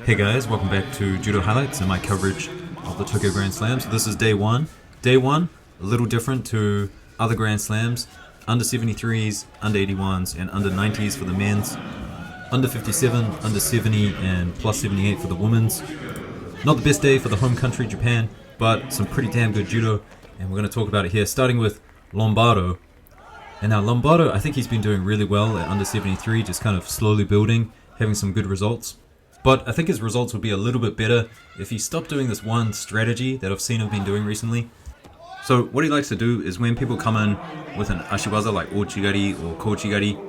Hey guys, welcome back to Judo Highlights and my coverage of the Tokyo Grand Slam. So this is day one. Day one, a little different to other Grand Slams. Under 73s, under 81s, and under 90s for the men's. Under 57, under 70, and plus 78 for the women's. Not the best day for the home country, Japan, but some pretty damn good judo, and we're going to talk about it here, starting with Lombardo. And now Lombardo, I think he's been doing really well at under 73, just kind of slowly building, having some good results. But I think his results would be a little bit better if he stopped doing this one strategy that I've seen him been doing recently. So what he likes to do is when people come in with an ashiwaza like ochigari or kochigari,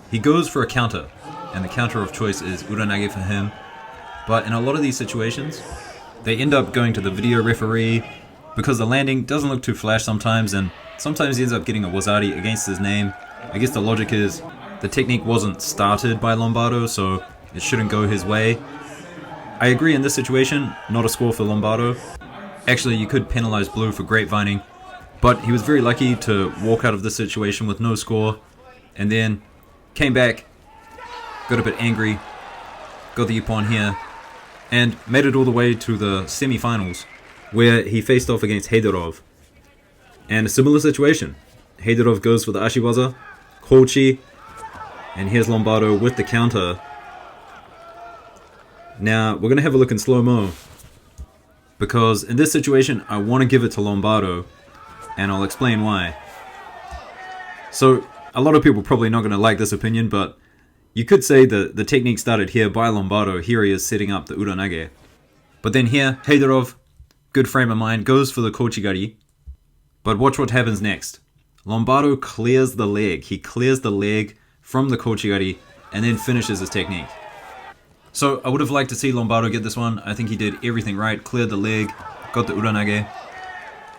he goes for a counter, and the counter of choice is uranage for him. But in a lot of these situations, they end up going to the video referee because the landing doesn't look too flash sometimes, and sometimes he ends up getting a wazari against his name. I guess the logic is the technique wasn't started by Lombardo, so it shouldn't go his way. I agree in this situation, not a score for Lombardo. Actually, you could penalize Blue for grapevining, but he was very lucky to walk out of this situation with no score, and then came back, got a bit angry, got the ippon here, and made it all the way to the semi-finals, where he faced off against Heidorov. And a similar situation. Heidorov goes for the ashiwaza, kochi, and here's Lombardo with the counter. Now, we're going to have a look in slow-mo, because in this situation, I want to give it to Lombardo, and I'll explain why. So, a lot of people are probably not going to like this opinion, but you could say that the technique started here by Lombardo. Here he is setting up the uranage. But then here, Heidorov, good frame of mind, goes for the kochigari. But watch what happens next. Lombardo clears the leg. He clears the leg from the kochigari and then finishes his technique. So I would have liked to see Lombardo get this one. I think he did everything right, cleared the leg, got the uranage.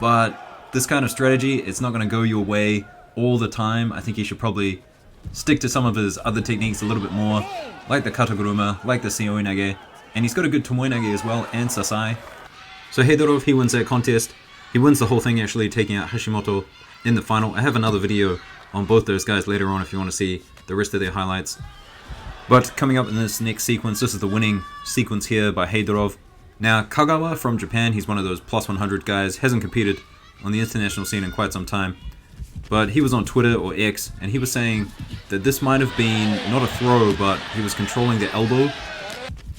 But this kind of strategy, it's not going to go your way all the time. I think he should probably stick to some of his other techniques a little bit more, like the kataguruma, like the seoinage. And he's got a good tomoinage as well, and sasai. So Heidorov, he wins that contest. He wins the whole thing actually, taking out Hashimoto in the final. I have another video on both those guys later on if you want to see the rest of their highlights. But coming up in this next sequence, this is the winning sequence here by Heidorov. Now, Kagawa from Japan, he's one of those plus 100 guys, hasn't competed on the international scene in quite some time. But he was on Twitter or X, and he was saying that this might have been not a throw, but he was controlling the elbow.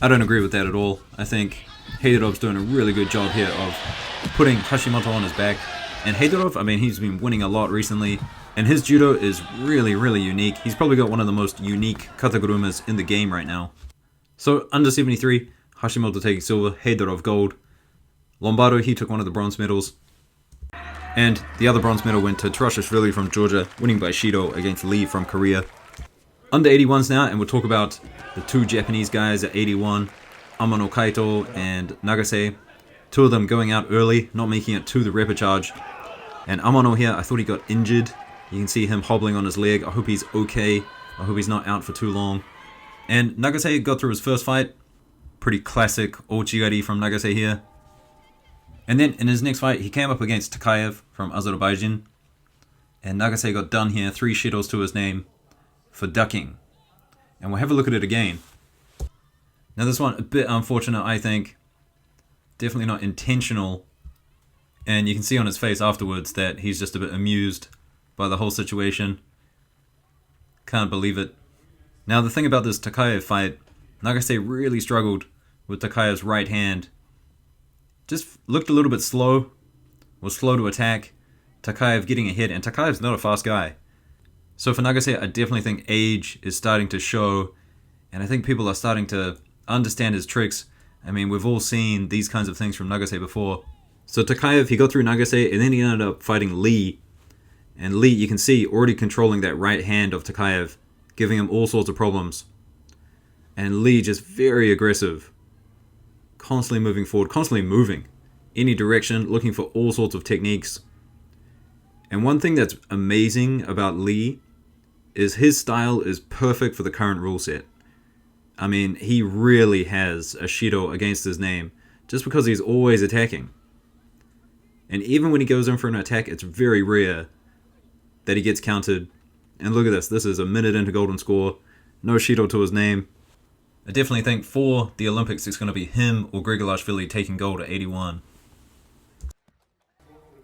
I don't agree with that at all. I think Heidorov's doing a really good job here of putting Hashimoto on his back. And Heidorov, I mean, he's been winning a lot recently, and his judo is really, really unique. He's probably got one of the most unique katagurumas in the game right now. So, under 73, Hashimoto taking silver, Heidorov gold. Lombardo, he took one of the bronze medals. And the other bronze medal went to Tarashishvili from Georgia, winning by Shido against Lee from Korea. Under 81s now, and we'll talk about the two Japanese guys at 81, Amano Kaito and Nagase. Two of them going out early, not making it to the repechage. And Amano here, I thought he got injured. You can see him hobbling on his leg. I hope he's okay. I hope he's not out for too long. And Nagase got through his first fight. Pretty classic ochigari from Nagase here. And then in his next fight, he came up against Takayev from Azerbaijan. And Nagase got done here, 3 shidos to his name, for ducking. And we'll have a look at it again. Now this one, a bit unfortunate, I think. Definitely not intentional. And you can see on his face afterwards that he's just a bit amused by the whole situation. Can't believe it. Now the thing about this Takayev fight, Nagase really struggled with Takayev's right hand. Just looked a little bit slow, was slow to attack. Takayev getting a hit, and Takayev's not a fast guy. So for Nagase, I definitely think age is starting to show, and I think people are starting to understand his tricks. I mean, we've all seen these kinds of things from Nagase before. So Takayev, he got through Nagase, and then he ended up fighting Lee. And Lee, you can see, already controlling that right hand of Takayev, giving him all sorts of problems. And Lee just very aggressive. Constantly moving forward, constantly moving. Any direction, looking for all sorts of techniques. And one thing that's amazing about Lee is his style is perfect for the current rule set. I mean, he really has a shido against his name, just because he's always attacking. And even when he goes in for an attack, it's very rare that he gets countered. And look at this. This is a minute into golden score. No shido to his name. I definitely think for the Olympics it's going to be him or Grigolashvili taking gold at 81.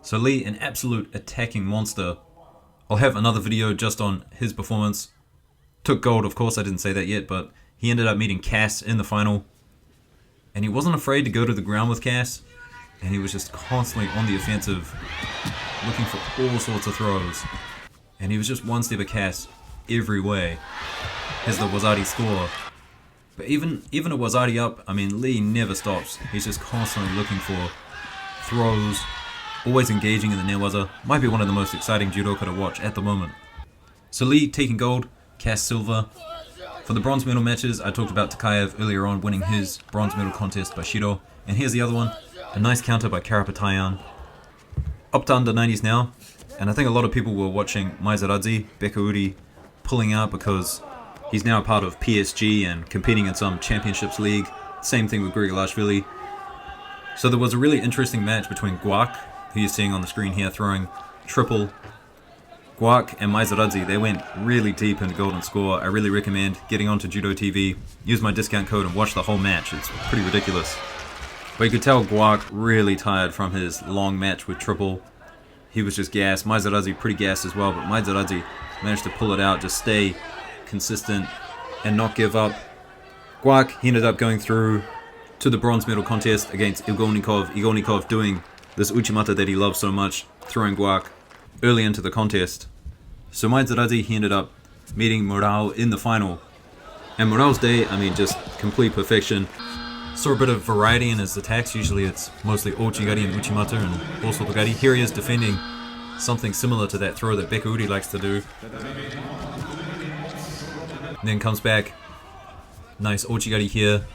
So Lee, an absolute attacking monster. I'll have another video just on his performance. Took gold, of course, I didn't say that yet, but he ended up meeting Cass in the final. And he wasn't afraid to go to the ground with Cass. And he was just constantly on the offensive, looking for all sorts of throws. And he was just one step of Cass every way. Here's the Wazadi score. But even a Wazadi up, I mean, Lee never stops. He's just constantly looking for throws, always engaging in the newaza. Might be one of the most exciting judoka to watch at the moment. So Lee taking gold, Cass silver. For the bronze medal matches, I talked about Takayev earlier on winning his bronze medal contest by Shido. And here's the other one, a nice counter by Karapetayan. Up to under 90s now, and I think a lot of people were watching Maizaradze, Bekauri, pulling out because he's now a part of PSG and competing in some championships league. Same thing with Grigolashvili. So there was a really interesting match between Guak, who you're seeing on the screen here, throwing triple. Guak and Maizaradze, they went really deep into golden score. I really recommend getting onto JudoTV, use my discount code and watch the whole match. It's pretty ridiculous. But you could tell Guak really tired from his long match with triple. He was just gassed. Maizaradze pretty gassed as well, but Maizaradze managed to pull it out, just stay consistent and not give up. Guak, he ended up going through to the bronze medal contest against Igolnikov. Igolnikov doing this uchimata that he loves so much, throwing Guak early into the contest. So Maizaradze, he ended up meeting Murao in the final. And Murao's day, I mean, just complete perfection. Saw a bit of variety in his attacks. Usually it's mostly Ochigari and Uchimata and also Togari. Here he is defending something similar to that throw that Bekauri likes to do. And then comes back. Nice Ochigari here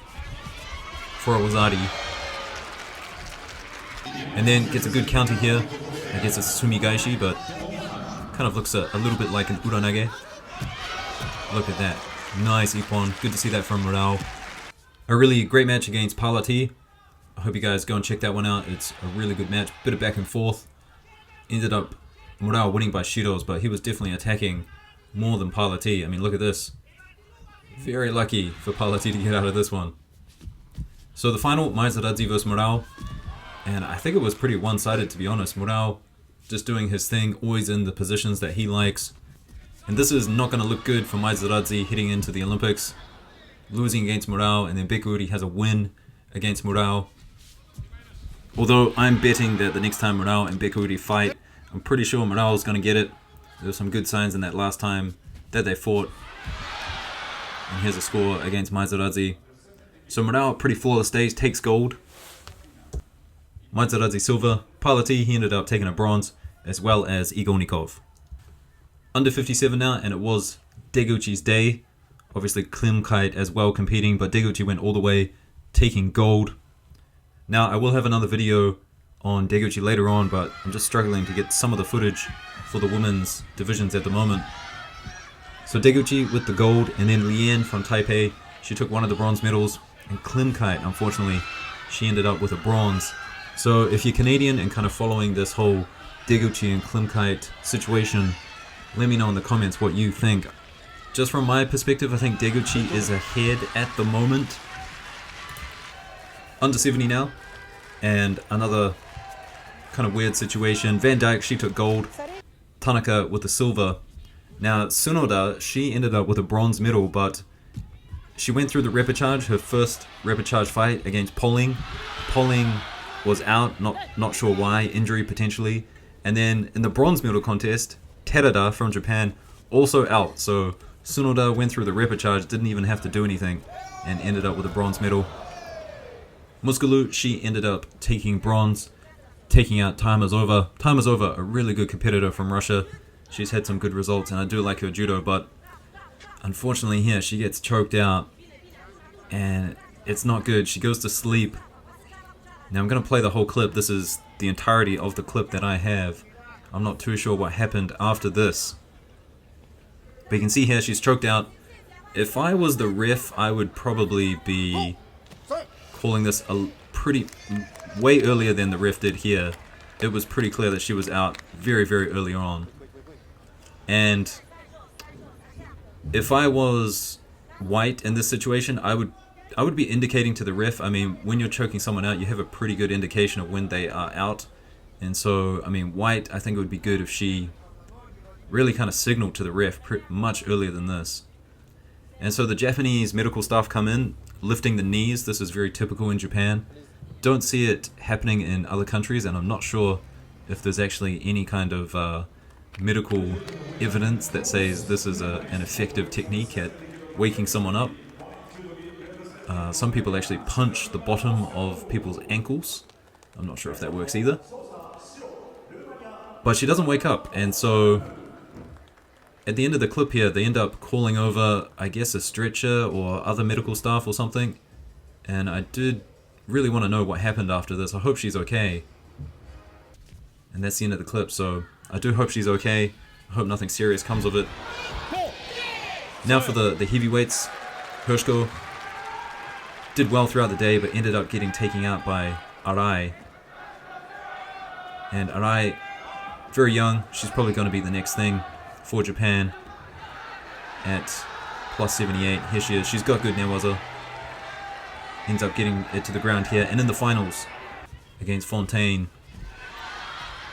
for a Wazadi. And then gets a good counter here. I guess it's a Sumigaishi, but kind of looks a little bit like an Uranage. Look at that. Nice Ippon. Good to see that from Murao. A really great match against Palati. I hope you guys go and check that one out. It's a really good match. Bit of back and forth. Ended up Murao winning by Shidos, but he was definitely attacking more than Palati. I mean, look at this. Very lucky for Palati to get out of this one. So the final, Maizaradze vs Murao. And I think it was pretty one-sided, to be honest. Murao just doing his thing, always in the positions that he likes. And this is not going to look good for Maizaradze heading into the Olympics. Losing against Murao, and then Bekauri has a win against Murao. Although I'm betting that the next time Murao and Bekauri fight, I'm pretty sure Murao is going to get it. There were some good signs in that last time that they fought. And here's a score against Maizaradze. So Murao, pretty flawless days, takes gold. Maizaradze silver. Palati, he ended up taking a bronze, as well as Igolnikov. Under 57 now, and it was Deguchi's day. Obviously Klimkite as well competing, but Deguchi went all the way, taking gold. Now I will have another video on Deguchi later on, but I'm just struggling to get some of the footage for the women's divisions at the moment. So Deguchi with the gold, and then Lian from Taipei, she took one of the bronze medals, and Klimkite, unfortunately, she ended up with a bronze. So if you're Canadian and kind of following this whole Deguchi and Klimkite situation, let me know in the comments what you think. Just from my perspective, I think Deguchi is ahead at the moment. Under 70 now. And another kind of weird situation. Van Dyke, she took gold. Tanaka with the silver. Now, Tsunoda, she ended up with a bronze medal, but she went through the repechage, her first repechage fight against Poling. Poling was out, not sure why, injury potentially. And then in the bronze medal contest, Terada from Japan also out. So Tsunoda went through the repechage, didn't even have to do anything, and ended up with a bronze medal. Muskulu, she ended up taking bronze, taking out Taimazova. Taimazova, a really good competitor from Russia. She's had some good results, and I do like her judo, but unfortunately here, she gets choked out, and it's not good. She goes to sleep. Now I'm going to play the whole clip. This is the entirety of the clip that I have. I'm not too sure what happened after this. But you can see here, she's choked out. If I was the ref, I would probably be calling this a way earlier than the ref did here. It was pretty clear that she was out very, very early on. And if I was white in this situation, I would be indicating to the ref. I mean, when you're choking someone out, you have a pretty good indication of when they are out. And so, I mean, white, I think it would be good if she really kind of signaled to the ref much earlier than this. And so the Japanese medical staff come in, lifting the knees. This is very typical in Japan. Don't see it happening in other countries, and I'm not sure if there's actually any kind of medical evidence that says this is an effective technique at waking someone up. Some people actually punch the bottom of people's ankles. I'm not sure if that works either. But she doesn't wake up, and so at the end of the clip here, they end up calling over, I guess, a stretcher or other medical staff or something. And I did really want to know what happened after this. I hope she's okay. And that's the end of the clip, so I do hope she's okay. I hope nothing serious comes of it. Now for the heavyweights. Hershko did well throughout the day, but ended up getting taken out by Arai. And Arai, very young, she's probably going to be the next thing for Japan at plus 78. Here she is. She's got good newaza. Ends up getting it to the ground here. And in the finals against Fontaine,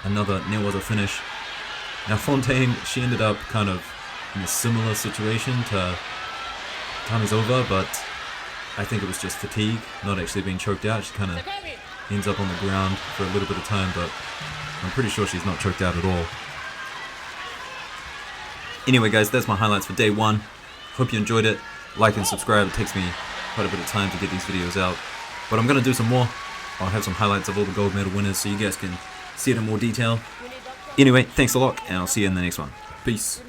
another newaza finish. Now Fontaine, she ended up kind of in a similar situation to time is over, but I think it was just fatigue, not actually being choked out. She kind of ends up on the ground for a little bit of time, but I'm pretty sure she's not choked out at all. Anyway guys, that's my highlights for day 1. Hope you enjoyed it. Like and subscribe. It takes me quite a bit of time to get these videos out. But I'm going to do some more. I'll have some highlights of all the gold medal winners so you guys can see it in more detail. Anyway, thanks a lot, and I'll see you in the next one. Peace.